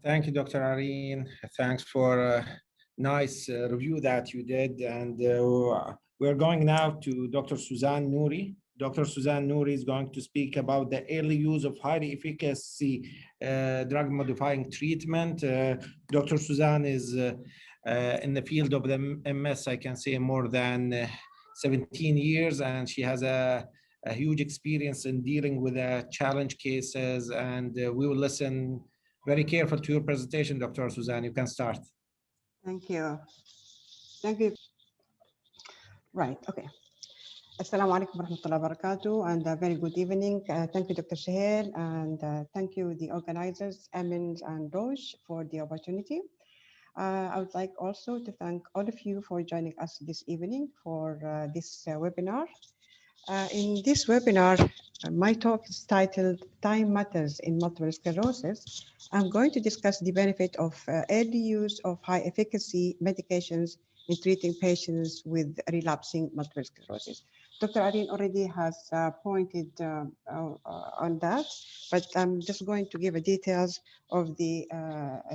Thank you, Dr. Areen. Thanks for a nice review that you did. And we're going now to Dr. Suzan Noori. Dr. Suzan Noori is going to speak about the early use of highly efficacy drug modifying treatment. Dr. Suzan is in the field of the MS, I can say more than 17 years, and she has a huge experience in dealing with challenge cases, and we will listen very careful to your presentation, Dr. Suzan. You can start. Thank you. Thank you. Right, okay. Assalamu alaikum warahmatullahi wabarakatuh, and a very good evening. Thank you, Dr. Shahel, and thank you, the organizers, Amins and Roche, for the opportunity. I would like also to thank all of you for joining us this evening for this webinar. In this webinar, my talk is titled Time Matters in Multiple Sclerosis. I'm going to discuss the benefit of early use of high efficacy medications in treating patients with relapsing multiple sclerosis. Dr. Areen already has pointed on that, but I'm just going to give details of the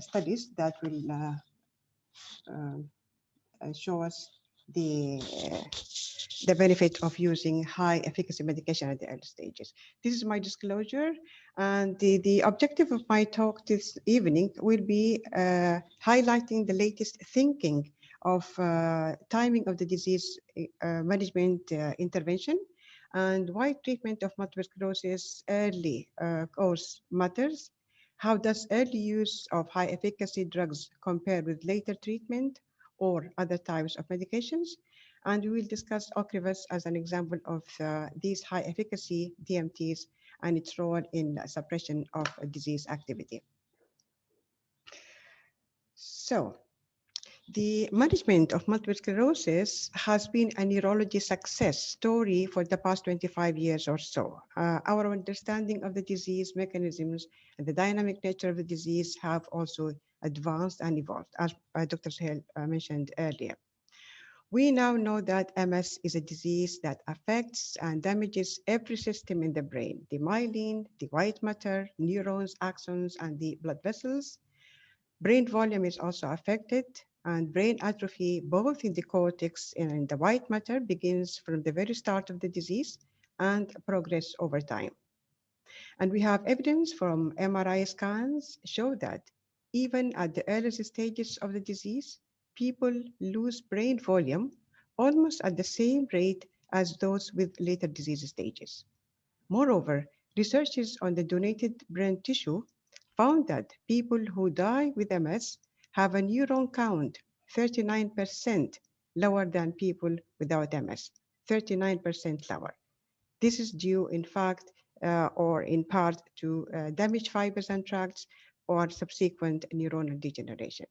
studies that will show us the benefit of using high efficacy medication at the early stages. This is my disclosure, and the objective of my talk this evening will be highlighting the latest thinking of timing of the disease management intervention, and why treatment of multiple sclerosis early course matters. How does early use of high efficacy drugs compare with later treatment or other types of medications? And we will discuss OCREVUS as an example of these high efficacy DMTs and its role in suppression of disease activity. So, the management of multiple sclerosis has been a neurology success story for the past 25 years or so. Our understanding of the disease mechanisms and the dynamic nature of the disease have also advanced and evolved, as Dr. Sahel mentioned earlier. We now know that MS is a disease that affects and damages every system in the brain: the myelin, the white matter, neurons, axons, and the blood vessels. Brain volume is also affected, and brain atrophy, both in the cortex and in the white matter, begins from the very start of the disease and progress over time. And we have evidence from MRI scans show that even at the earliest stages of the disease, people lose brain volume almost at the same rate as those with later disease stages. Moreover, researchers on the donated brain tissue found that people who die with MS have a neuron count 39% lower than people without MS, 39% lower. This is due, in fact, or in part to damaged fibers and tracts or subsequent neuronal degeneration.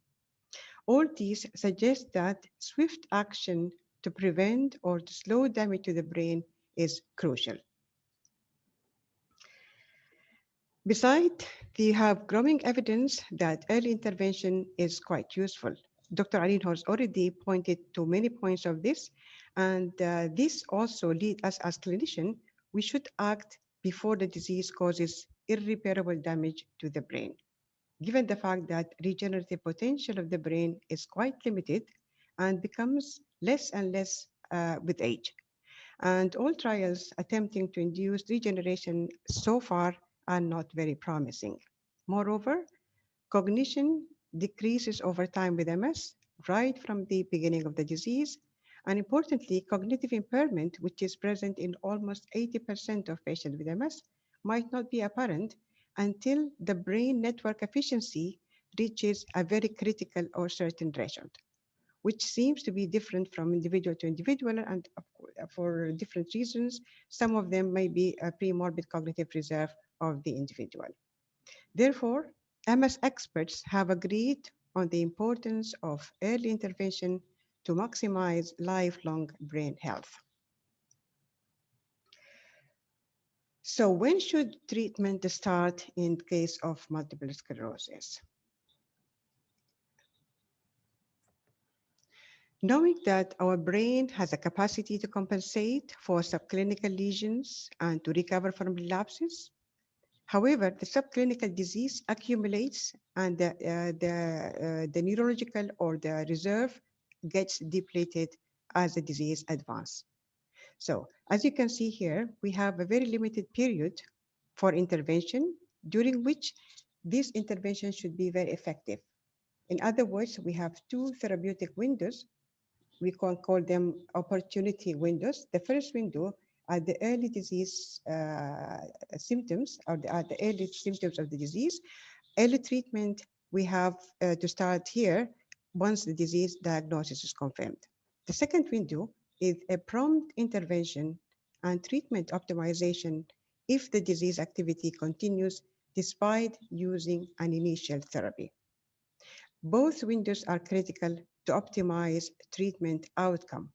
All these suggest that swift action to prevent or to slow damage to the brain is crucial. Besides, we have growing evidence that early intervention is quite useful. Dr. Areen has already pointed to many points of this, and this also leads us as clinicians, we should act before the disease causes irreparable damage to the brain. Given the fact that regenerative potential of the brain is quite limited and becomes less and less with age. And all trials attempting to induce regeneration so far are not very promising. Moreover, cognition decreases over time with MS, right from the beginning of the disease. And importantly, cognitive impairment, which is present in almost 80% of patients with MS, might not be apparent until the brain network efficiency reaches a very critical or certain threshold, which seems to be different from individual to individual, and for different reasons. Some of them may be a pre-morbid cognitive reserve of the individual. Therefore, MS experts have agreed on the importance of early intervention to maximize lifelong brain health. So when should treatment start in case of multiple sclerosis? Knowing that our brain has a capacity to compensate for subclinical lesions and to recover from relapses, However, the subclinical disease accumulates and the neurological or the reserve gets depleted as the disease advances. So as you can see here, we have a very limited period for intervention during which this intervention should be very effective. In other words, we have two therapeutic windows. We can call them opportunity windows. The first window are the early disease symptoms, or the early symptoms of the disease. Early treatment, we have to start here once the disease diagnosis is confirmed. The second window is a prompt intervention and treatment optimization if the disease activity continues despite using an initial therapy. Both windows are critical to optimize treatment outcome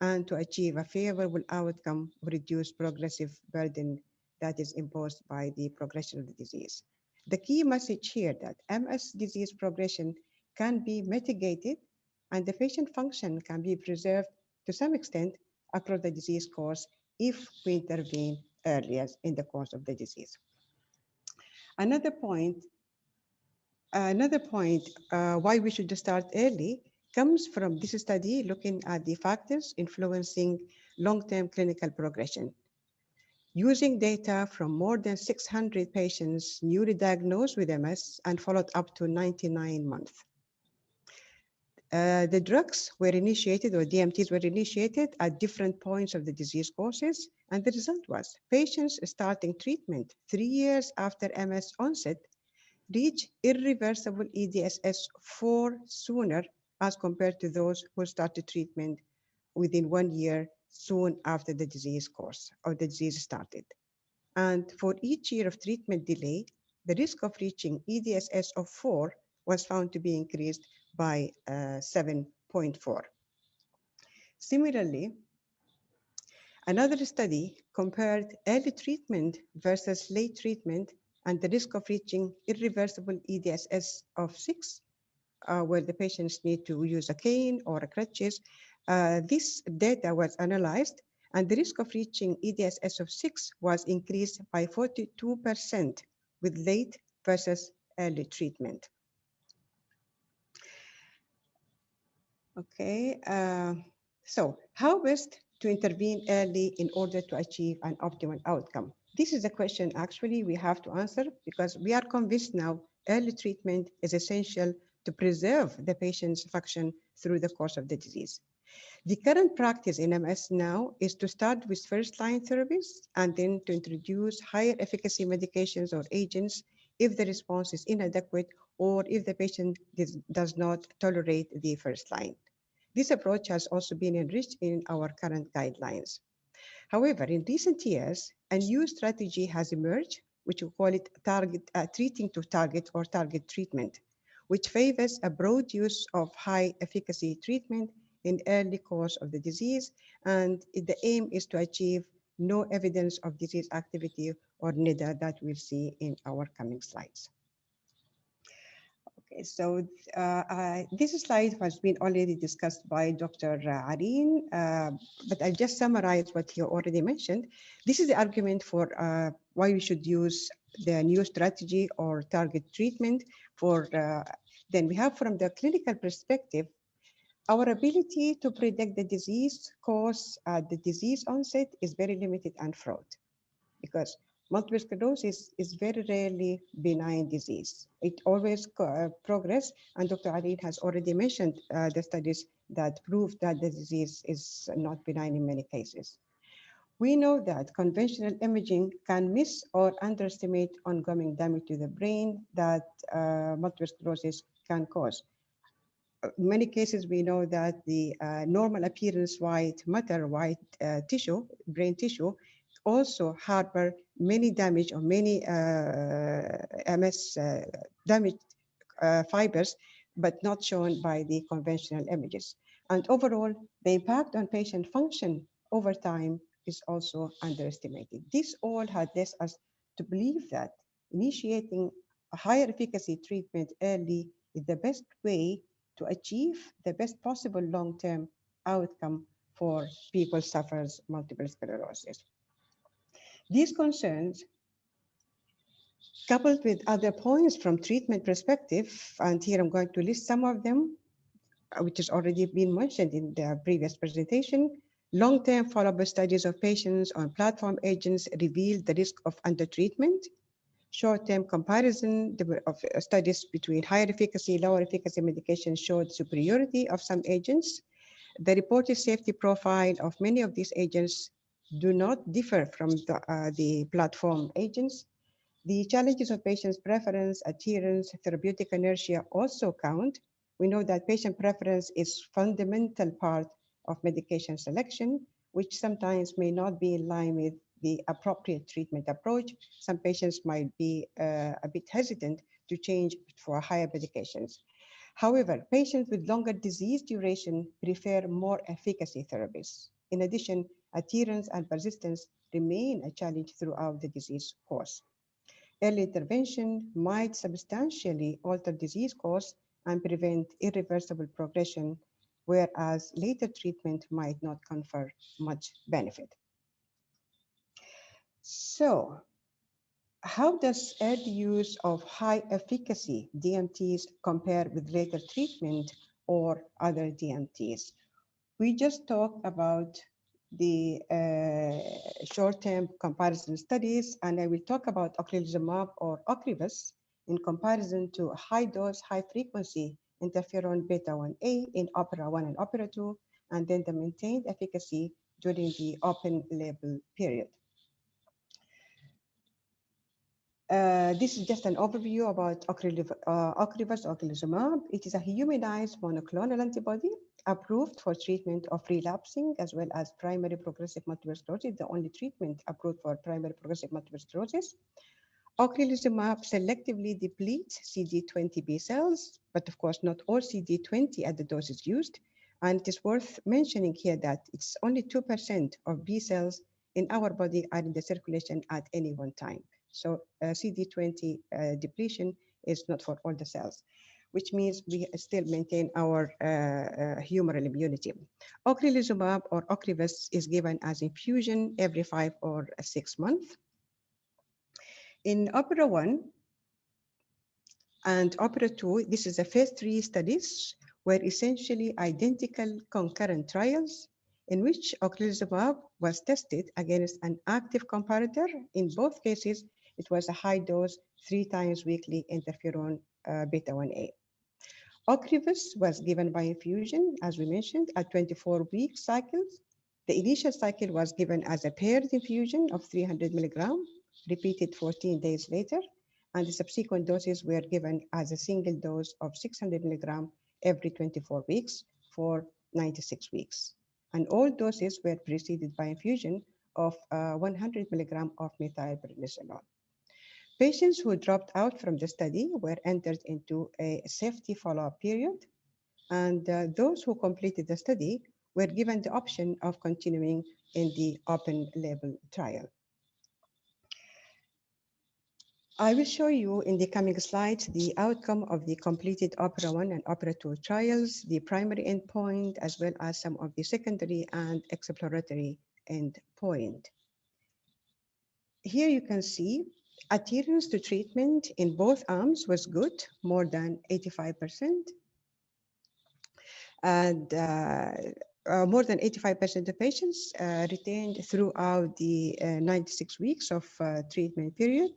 and to achieve a favorable outcome of reduced progressive burden that is imposed by the progression of the disease. The key message here that MS disease progression can be mitigated and the patient function can be preserved to some extent across the disease course if we intervene earlier in the course of the disease. Another point why we should start early comes from this study looking at the factors influencing long-term clinical progression. Using data from more than 600 patients newly diagnosed with MS and followed up to 99 months. The drugs were initiated, or DMTs were initiated at different points of the disease courses, and the result was patients starting treatment 3 years after MS onset reach irreversible EDSS-4 sooner as compared to those who started treatment within 1 year soon after the disease course or the disease started. And for each year of treatment delay, the risk of reaching EDSS of 4 was found to be increased by 7.4. Similarly, another study compared early treatment versus late treatment and the risk of reaching irreversible EDSS of 6, where the patients need to use a cane or a crutches. This data was analyzed, and the risk of reaching EDSS of 6 was increased by 42% with late versus early treatment. Okay, so how best to intervene early in order to achieve an optimal outcome? This is a question actually we have to answer because we are convinced now early treatment is essential to preserve the patient's function through the course of the disease. The current practice in MS now is to start with first-line therapies and then to introduce higher efficacy medications or agents if the response is inadequate or if the patient does not tolerate the first line. This approach has also been enriched in our current guidelines. However, in recent years, a new strategy has emerged, which we call it treating to target or target treatment, which favors a broad use of high efficacy treatment in early course of the disease, and the aim is to achieve no evidence of disease activity or NEDA that we'll see in our coming slides. Okay, so this slide has been already discussed by Dr. Areen, but I'll just summarize what he already mentioned. This is the argument for why we should use the new strategy or target treatment for, then we have from the clinical perspective, our ability to predict the disease course at the disease onset is very limited and fraught because multiple sclerosis is very rarely benign disease. It always progress, and Dr. Areen has already mentioned the studies that prove that the disease is not benign in many cases. We know that conventional imaging can miss or underestimate ongoing damage to the brain that multiple sclerosis can cause. In many cases, we know that the normal appearance white matter, white tissue, brain tissue, also harbor many damage or many MS damaged fibers, but not shown by the conventional images. And overall, the impact on patient function over time is also underestimated. This all had led us to believe that initiating a higher efficacy treatment early is the best way to achieve the best possible long-term outcome for people suffers multiple sclerosis. These concerns Coupled with other points from treatment perspective, and here I'm going to list some of them, which has already been mentioned in the previous presentation. Long-term follow-up studies of patients on platform agents reveal the risk of undertreatment. Short-term comparison of studies between higher efficacy, lower efficacy medications showed superiority of some agents. The reported safety profile of many of these agents do not differ from the platform agents. The challenges of patients' preference, adherence, therapeutic inertia also count. We know that patient preference is fundamental part of medication selection, which sometimes may not be in line with the appropriate treatment approach. Some patients might be a bit hesitant to change for higher medications. However, patients with longer disease duration prefer more efficacy therapies. In addition, adherence and persistence remain a challenge throughout the disease course. Early intervention might substantially alter disease course and prevent irreversible progression, whereas later treatment might not confer much benefit. So, how does early use of high efficacy DMTs compare with later treatment or other DMTs? We just talked about the short-term comparison studies, and I will talk about ocrelizumab or OCREVUS in comparison to high-dose, high-frequency interferon beta-1A in OPERA-1 and OPERA-2, and then the maintained efficacy during the open-label period. This is just an overview about OCREVUS ocrelizumab. It is a humanized monoclonal antibody approved for treatment of relapsing as well as primary progressive multiple sclerosis, the only treatment approved for primary progressive multiple sclerosis. Ocrelizumab selectively depletes CD20 B cells, but of course not all CD20 at the doses used. And it is worth mentioning here that it's only 2% of B cells in our body are in the circulation at any one time. So CD20 depletion is not for all the cells, which means we still maintain our humoral immunity. Ocrelizumab or OCREVUS is given as infusion every 5 or 6 months. In OPERA-1 and OPERA-2, this is a phase 3 studies were essentially identical concurrent trials in which ocrelizumab was tested against an active comparator. In both cases, it was a high dose, 3 times weekly interferon beta-1A. OCREVUS was given by infusion, as we mentioned, at 24-week cycles. The initial cycle was given as a paired infusion of 300 milligrams, repeated 14 days later, and the subsequent doses were given as a single dose of 600 milligrams every 24 weeks for 96 weeks. And all doses were preceded by infusion of 100 milligrams of methylprednisolone. Patients who dropped out from the study were entered into a safety follow-up period, and those who completed the study were given the option of continuing in the open-label trial. I will show you in the coming slides the outcome of the completed OPERA-1 and OPERA-2 trials, the primary endpoint, as well as some of the secondary and exploratory endpoint. Here you can see adherence to treatment in both arms was good, more than 85%. And more than 85% of patients retained throughout the 96 weeks of treatment period.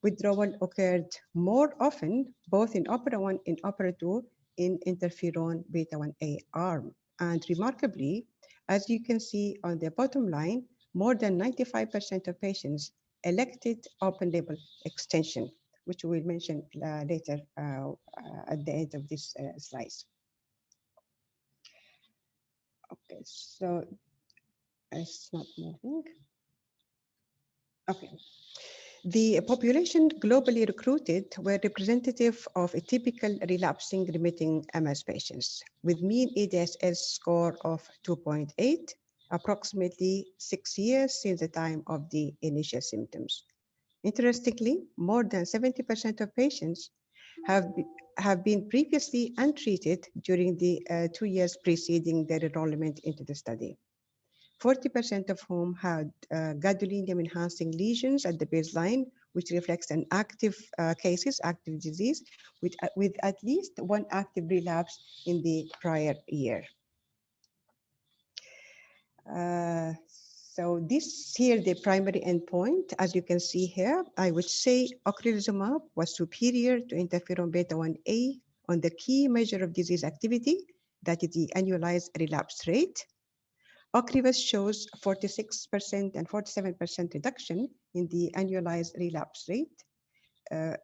Withdrawal occurred more often, both in OPERA-1 and OPERA-2 in interferon beta-1A arm. And remarkably, as you can see on the bottom line, more than 95% of patients elected open label extension, which we'll mention later at the end of this slides. Okay, so it's not moving. Okay. The population globally recruited were representative of a typical relapsing remitting MS patients with mean EDSS score of 2.8, approximately 6 years since the time of the initial symptoms. Interestingly, more than 70% of patients have been previously untreated during the 2 years preceding their enrollment into the study. 40% of whom had gadolinium-enhancing lesions at the baseline, which reflects an active active disease, with at least one active relapse in the prior year. So this here, the primary endpoint, as you can see here, I would say Ocrelizumab was superior to interferon beta-1a on the key measure of disease activity, that is the annualized relapse rate. OCREVUS shows 46% and 47% reduction in the annualized relapse rate. I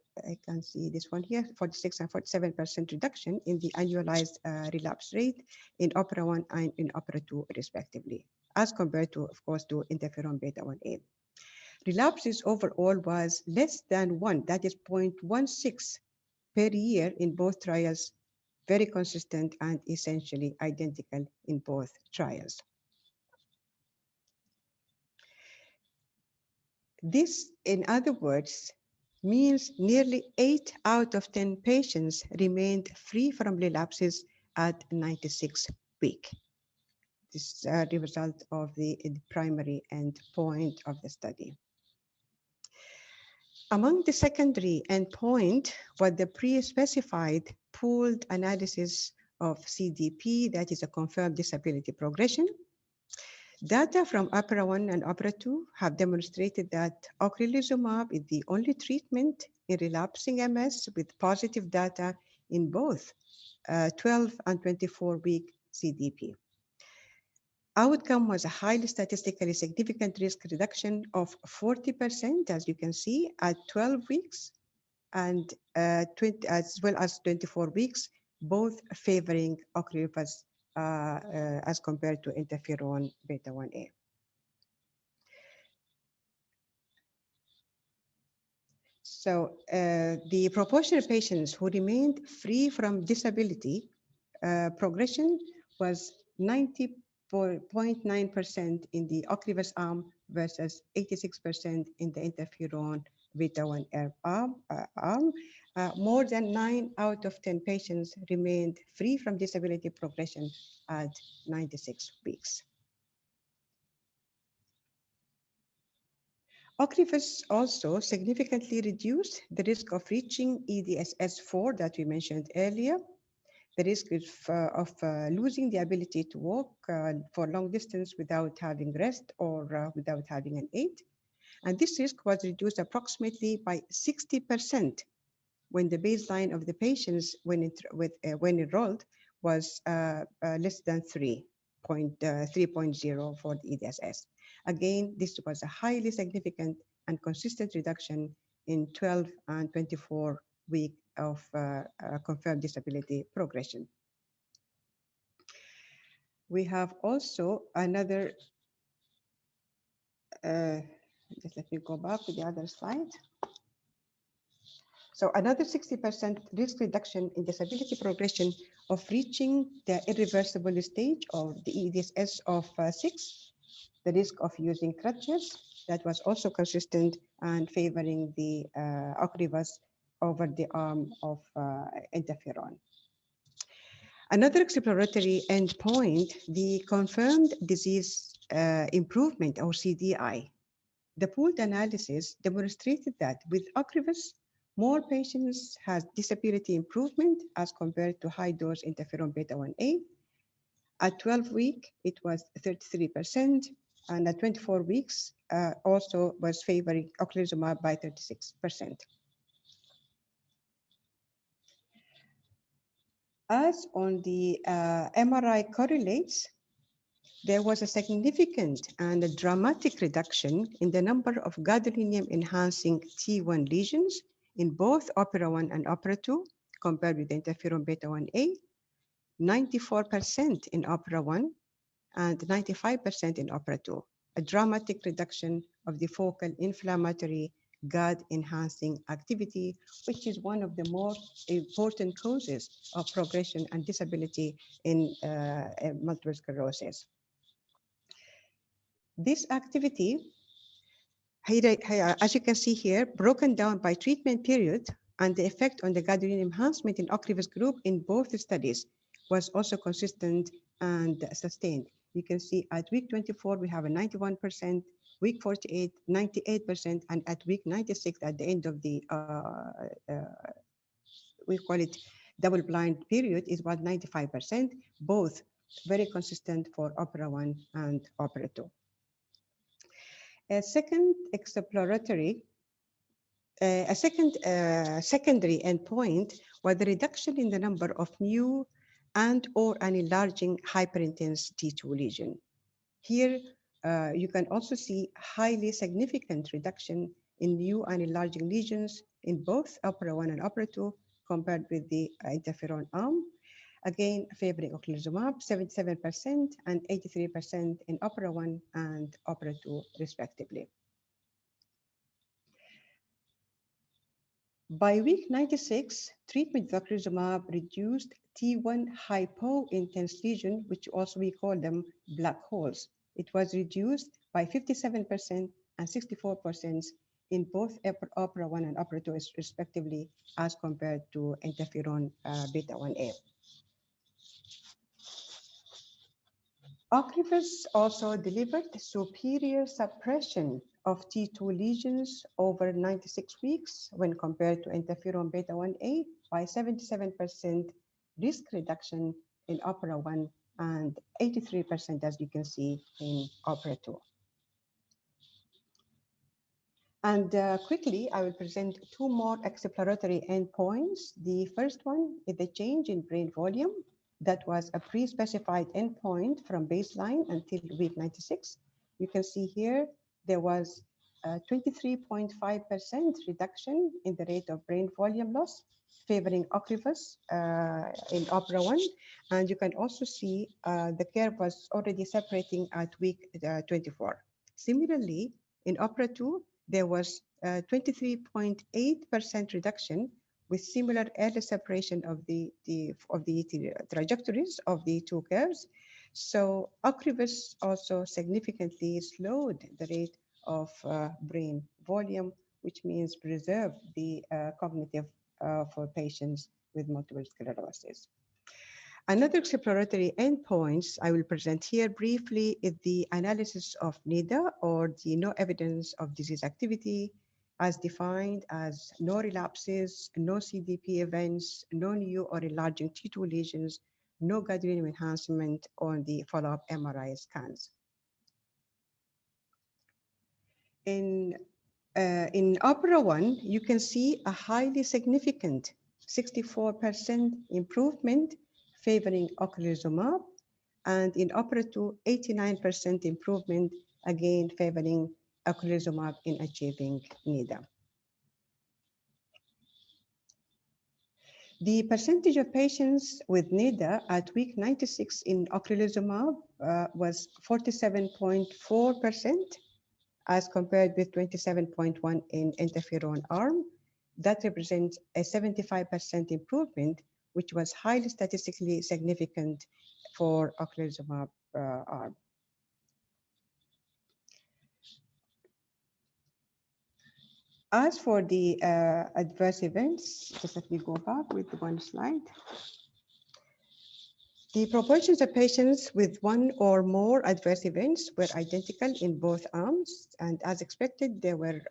can see this one here, 46 and 47% reduction in the annualized relapse rate in OPERA-1 and in OPERA-2 respectively, as compared to, of course, to interferon beta-1a. Relapses overall was less than 1, that is 0.16 per year in both trials, very consistent and essentially identical in both trials. This, in other words, means nearly 8 out of 10 patients remained free from relapses at 96 week. This is the result of the primary endpoint of the study. Among the secondary endpoint was the pre-specified pooled analysis of CDP, that is a confirmed disability progression. Data from OPERA-1 and OPERA-2 have demonstrated that Ocrelizumab is the only treatment in relapsing MS with positive data in both 12 and 24-week CDP. Outcome was a highly statistically significant risk reduction of 40%, as you can see, at 12 weeks and as well as 24 weeks, both favoring OCREVUS as compared to interferon beta-1a. So the proportion of patients who remained free from disability progression was 90.9% in the OCREVUS arm versus 86% in the interferon beta-1 arm. More than 9 out of 10 patients remained free from disability progression at 96 weeks. OCREVUS also significantly reduced the risk of reaching EDSS-4 that we mentioned earlier, the risk of losing the ability to walk for long distance without having rest or without having an aid. And this risk was reduced approximately by 60% when the baseline of the patients when enrolled was less than 3.0 for the EDSS. Again, this was a highly significant and consistent reduction in 12 and 24 week of confirmed disability progression. We have also another, just let me go back to the other slide. So another 60% risk reduction in disability progression of reaching the irreversible stage of the EDSS of 6, the risk of using crutches, that was also consistent and favoring the OCREVUS over the arm of interferon. Another exploratory endpoint, the confirmed disease improvement or CDI. The pooled analysis demonstrated that with OCREVUS, more patients had disability improvement as compared to high-dose interferon beta-1a. At 12 weeks, it was 33%, and at 24 weeks, also was favoring Ocrelizumab by 36%. As on the MRI correlates, there was a significant and a dramatic reduction in the number of gadolinium-enhancing T1 lesions in both OPERA-1 and OPERA-2 compared with interferon beta-1a, 94% in OPERA-1 and 95% in OPERA-2, a dramatic reduction of the focal inflammatory GAD-enhancing activity, which is one of the most important causes of progression and disability in multiple sclerosis. This activity, as you can see here, broken down by treatment period and the effect on the gadolinium enhancement in OCREVUS group in both studies was also consistent and sustained. You can see at week 24, we have a 91% week 48, 98%, and at week 96, at the end of the, we call it double blind period, is about 95%, both very consistent for OPERA 1 and OPERA 2. A second exploratory, secondary endpoint was the reduction in the number of new and or an enlarging hyperintense T2 lesion. Here, you can also see highly significant reduction in new and enlarging lesions in both OPERA 1 and OPERA 2 compared with the interferon arm. Again, favoring ocrelizumab, 77% and 83% in OPERA 1 and OPERA 2, respectively. By week 96, treatment with ocrelizumab reduced T1 hypointense lesion, which also we call them black holes. It was reduced by 57% and 64% in both OPERA 1 and OPERA 2, respectively, as compared to interferon beta 1A. OCREVUS also delivered superior suppression of T2 lesions over 96 weeks when compared to interferon beta 1A by 77% risk reduction in OPERA 1 and 83%, as you can see, in OPERA 2. And quickly, I will present two more exploratory endpoints. The first one is the change in brain volume. That was a pre-specified endpoint from baseline until week 96. You can see here, there was a 23.5% reduction in the rate of brain volume loss, favoring OCREVUS in OPERA 1. And you can also see the curve was already separating at week 24. Similarly, in OPERA 2, there was a 23.8% reduction with similar early separation of the trajectories of the two curves. So OCREVUS also significantly slowed the rate of brain volume, which means preserve the cognitive for patients with multiple sclerosis. Another exploratory endpoints I will present here briefly is the analysis of NEDA, or the no evidence of disease activity, as defined as no relapses, no CDP events, no new or enlarging T2 lesions, no gadolinium enhancement on the follow-up MRI scans. In OPERA 1, you can see a highly significant 64% improvement favoring ocrelizumab, and in OPERA 2, 89% improvement, again favoring ocrelizumab in achieving NEDA. The percentage of patients with NEDA at week 96 in ocrelizumab was 47.4%, as compared with 27.1% in interferon arm. That represents a 75% improvement, which was highly statistically significant for ocrelizumab arm. As for the adverse events, just let me go back with one slide. The proportions of patients with one or more adverse events were identical in both arms, and as expected, there were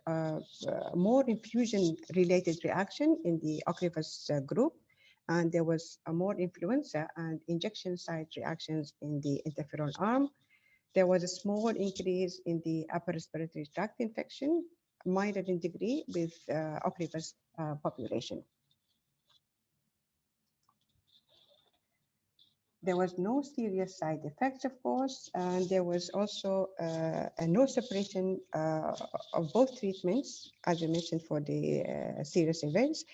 more infusion-related reaction in the OCREVUS group, and there was a more influenza and injection site reactions in the interferon arm. There was a small increase in the upper respiratory tract infection, minor in degree with OCREVUS population. There was no serious side effects, of course, and there was also no separation of both treatments, as I mentioned, for the serious events.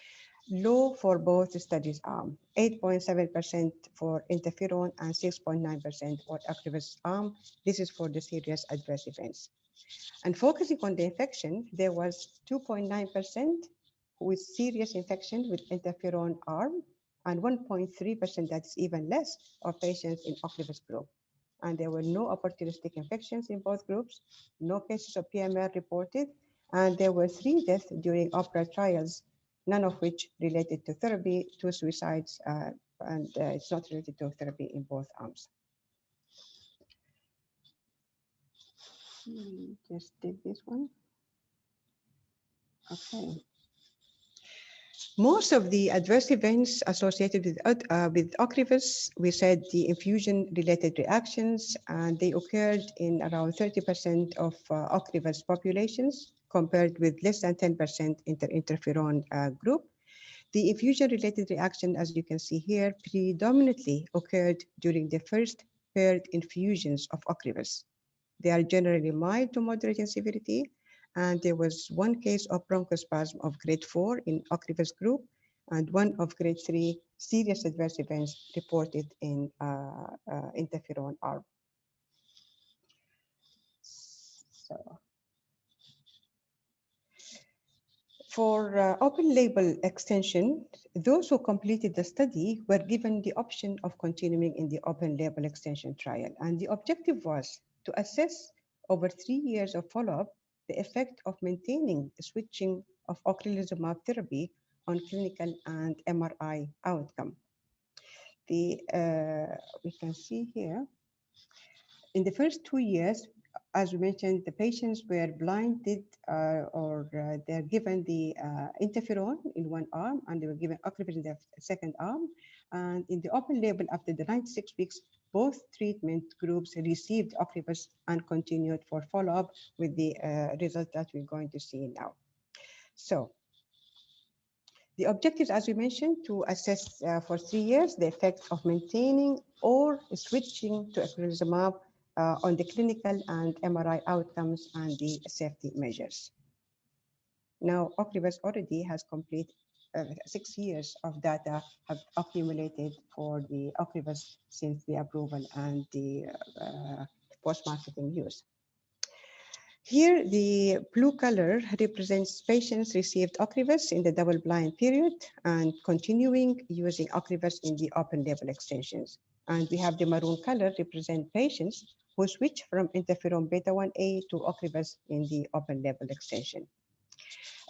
Low for both studies arm, 8.7% for interferon and 6.9% for OCREVUS arm. This is for the serious adverse events. And focusing on the infection, there was 2.9% with serious infection with interferon arm, and 1.3%, that's even less, of patients in OCREVUS group. And there were no opportunistic infections in both groups, no cases of PMR reported, and there were 3 deaths during OPERA trials, none of which related to therapy, 2 suicides, and it's not related to therapy in both arms. Just did this one. Okay. Most of the adverse events associated with OCREVUS, we said the infusion-related reactions, and they occurred in around 30% of OCREVUS populations, compared with less than 10% in the interferon group. The infusion-related reaction, as you can see here, predominantly occurred during the first paired infusions of OCREVUS. They are generally mild to moderate in severity, and there was one case of bronchospasm of grade 4 in OCREVUS group, and one of grade 3 serious adverse events reported in interferon arm. So, for open label extension, those who completed the study were given the option of continuing in the open label extension trial. And the objective was to assess over 3 years of follow-up the effect of maintaining the switching of ocrelizumab therapy on clinical and MRI outcome. We can see here, in the first 2 years, as we mentioned, the patients were blinded or they're given the interferon in one arm, and they were given OCREVUS in the second arm. And in the open label, after the 96 weeks, both treatment groups received OCREVUS and continued for follow-up with the result that we're going to see now. So the objectives, as we mentioned, to assess for 3 years the effect of maintaining or switching to ocrelizumab on the clinical and MRI outcomes and the safety measures. Now, OCREVUS already has complete 6 years of data have accumulated for the OCREVUS since the approval and the post-marketing use. Here, the blue color represents patients received OCREVUS in the double-blind period and continuing using OCREVUS in the open-label extensions. And we have the maroon color represent patients who switch from interferon beta-1a to OCREVUS in the open-label extension.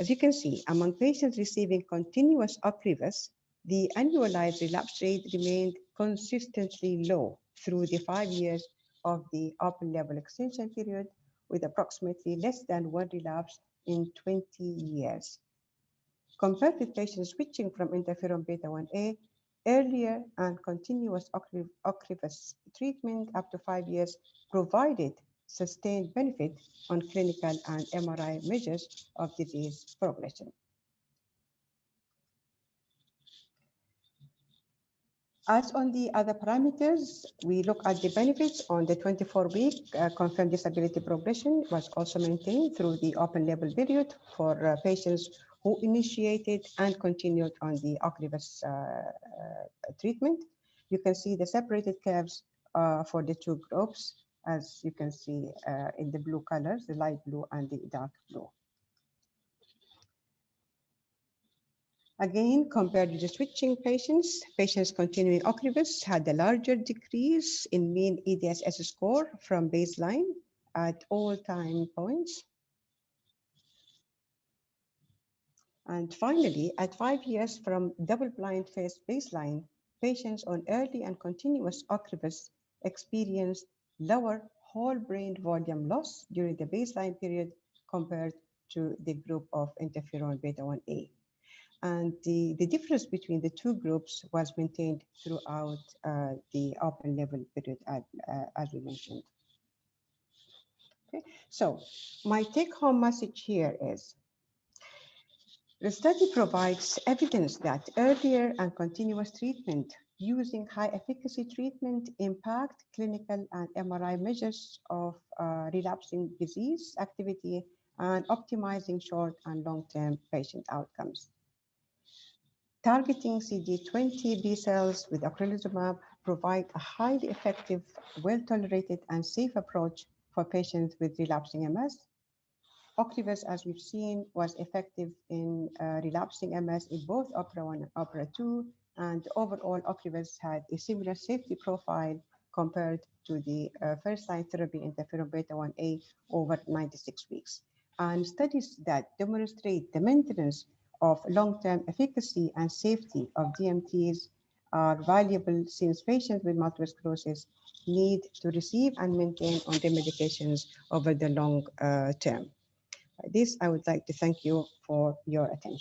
As you can see, among patients receiving continuous OCREVUS, the annualized relapse rate remained consistently low through the 5 years of the open-label extension period, with approximately less than 1 relapse in 20 years. Compared with patients switching from interferon beta-1a, earlier and continuous OCREVUS treatment up to 5 years provided sustained benefit on clinical and MRI measures of disease progression. As on the other parameters, we look at the benefits on the 24-week confirmed disability progression was also maintained through the open label period for patients who initiated and continued on the OCREVUS treatment. You can see the separated curves for the two groups, as you can see in the blue colors, the light blue and the dark blue. Again, compared to the switching patients, patients continuing OCREVUS had a larger decrease in mean EDSS score from baseline at all time points. And finally, at 5 years from double-blind phase baseline, patients on early and continuous OCREVUS experienced lower whole brain volume loss during the baseline period compared to the group of interferon beta-1a. And the difference between the two groups was maintained throughout the open label period, as we mentioned. Okay, so my take-home message here is the study provides evidence that earlier and continuous treatment using high-efficacy treatment impact clinical and MRI measures of relapsing disease activity and optimizing short and long-term patient outcomes. Targeting CD20 B cells with ocrelizumab provide a highly effective, well-tolerated, and safe approach for patients with relapsing MS. OCREVUS, as we've seen, was effective in relapsing MS in both OPERA-1 and OPERA-2, and overall OCREVUS had a similar safety profile compared to the first-line therapy interferon beta-1a over 96 weeks. And studies that demonstrate the maintenance of long-term efficacy and safety of DMTs are valuable since patients with multiple sclerosis need to receive and maintain on their medications over the long term. By this, I would like to thank you for your attention.